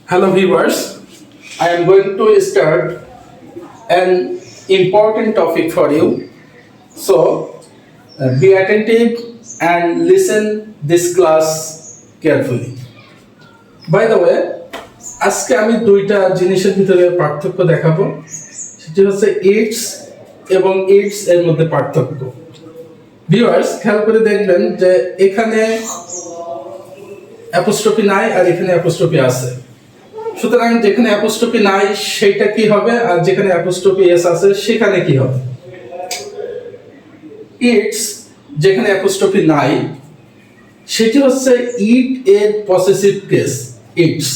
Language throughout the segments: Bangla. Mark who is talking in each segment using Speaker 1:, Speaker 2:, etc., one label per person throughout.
Speaker 1: Hello viewers, I am going to start an important topic for you. So be attentive and listen this class carefully. By the way, আজকে আমি দুইটা জিনিসের ভিতরে পার্থক্য দেখাবো। সেটি হচ্ছে ইটস এবং ইটস এর মধ্যে পার্থক্য। ভিউয়ার্স খেয়াল করে দেখবেন যে এখানে অ্যাপোস্ট্রফি নাই আর এখানে অ্যাপোস্ট্রফি আছে। সুতরাং যেখানে অ্যাপোস্ট্রফি নাই সেটা কি হবে আর যেখানে অ্যাপোস্ট্রফি এস আছে সেখানে কি হবে? ইটস যেখানে অ্যাপোস্ট্রফি নাই সেটি হচ্ছে ইট এর পসেসিভ কেস ইটস।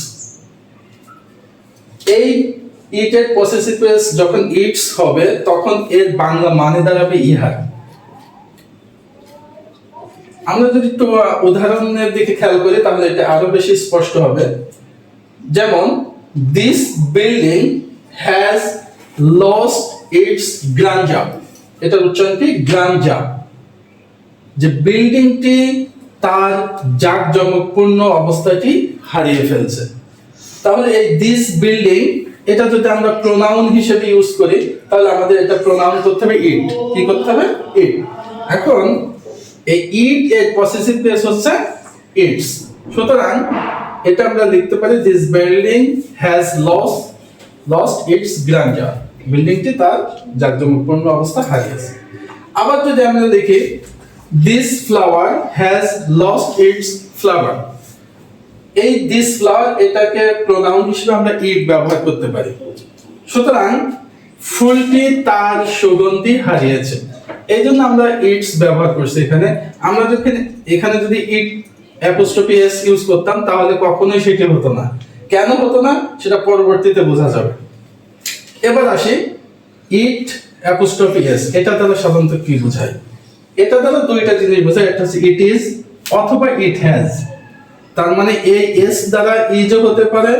Speaker 1: এই ইট এর পসেসিভ কেস যখন ইটস হবে তখন এর বাংলা মানে দাঁড়াবে ইহার। আমরা যদি একটু উদাহরণের দিকে খেয়াল করি তাহলে এটা আরো বেশি স্পষ্ট হবে। যেমন this building has lost its grandeur, এটার উচ্চারণ কি? গ্রান্ডার। যে বিল্ডিংটি তার জাঁকজমকপূর্ণ অবস্থাটি হারিয়ে ফেলছে। তাহলে এই দিস বিল্ডিং এটা যদি আমরা প্রোনাউন হিসেবে ইউজ করি তাহলে আমাদের এটা প্রোনাউন করতে হবে ইট। কি করতে হবে? ইট। এখন এই ইট এর পসেসিভ কেস হচ্ছে ইটস। সুতরাং এটা আমরা লিখতে পারি this building has lost its grandeur, বিল্ডিংটি তার জাঁকজমকপূর্ণ অবস্থা হারিয়েছে। আবার যদি আমরা দেখি this flower has lost its flower, এই দিস ফ্লাওয়ার এটাকে প্রোনাউন হিসেবে আমরা ইট ব্যবহার করতে পারি। সুতরাং ফুলটি তার সুগন্ধি হারিয়েছে, এই জন্য আমরা ইটস ব্যবহার করছি এখানে। আমরা এখানে যদি ইট অ্যাপোস্ট্রফি এস ইউজ করতাম তাহলে কখনোই সেটি হতো না। কেন হতো না সেটা পরবর্তীতে বোঝা যাবে। এবার আসি ইট অ্যাপোস্ট্রফি এস, এটা দ্বারা সাধারণত কি বোঝায়? এটা দ্বারা দুইটা জিনিস বোঝায়, একটা হচ্ছে ইট ইজ অথবা ইট হ্যাজ। তার মানে এই এস দ্বারা ইজও হতে পারে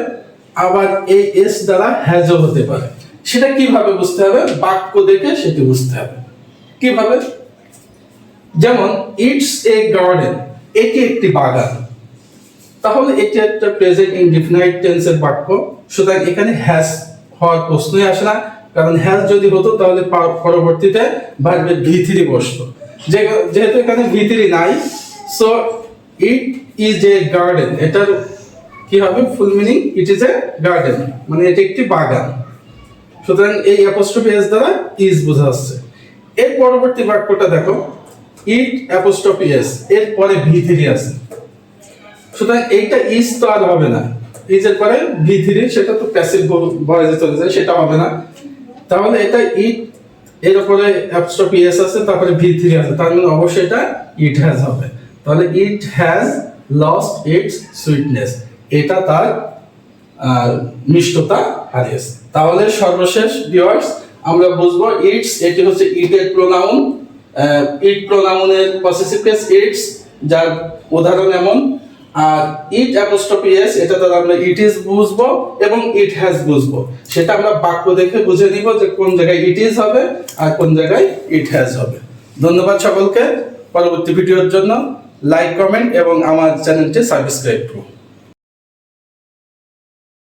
Speaker 1: আবার এই এস দ্বারা হ্যাজও হতে পারে। সেটা কিভাবে বুঝতে হবে? বাক্য দেখে সেটি বুঝতে হবে। কিভাবে? যেমন ইটস এ গার্ডেন, এটি একটি বাগান। তাহলে এটি একটা প্রেজেন্ট ইনডিফিনাইট টেন্সের বাক্য। সুতরাং এখানে হ্যাজ হওয়ার প্রশ্নই আসে না, কারণ হ্যাজ যদি হতো তাহলে পরবর্তীতে ভার্বের V3 বসতো। যেহেতু এখানে V3 নাই, so it is a garden, এটার কি হবে full meaning? It is a garden, মানে এটি একটি বাগান। সুতরাং এই অ্যাপোস্ট্রফি এস দ্বারা ইজ বোঝা যাচ্ছে। এর পরবর্তী বাক্যটা দেখো, ইট অ্যাপোস্ট্রফি এস, এর পরে V3 আছে। সুতরাং এইটা ইজ তো আর হবে না, ইজ এর পরে V3 সেটা তো প্যাসিভ ভয়েসে চলে যায়, সেটা হবে না। তাহলে এটা ইট এর উপরে অ্যাপোস্ট্রফি এস আছে তারপরে V3 আছে, তার মানে অবশ্যই এটা ইট হ্যাজ হবে। তাহলে it has lost it's sweetness, এটা তার মিষ্টতা হারিয়েছে। তাহলে সর্বশেষ ভিউয়ার্স আমরা বুঝবো ইটস এটি হচ্ছে ইট এর প্রোনাউন, ইট প্রোনাউনের পসেসিভ কেস ইটস, যার উদাহরণ এমন। আর ইট অ্যাপোস্ট্রফি এস এটা দ্বারা আমরা ইট ইজ বুঝবো এবং ইট হ্যাজ বুঝবো। সেটা আমরা বাক্য দেখে বুঝে নিব যে কোন জায়গায় ইট ইজ হবে আর কোন জায়গায় ইট হ্যাজ হবে। ধন্যবাদ সকলকে। পরবর্তী ভিডিওর জন্য লাইক, কমেন্ট এবং আমার চ্যানেলটি সাবস্ক্রাইব করুন।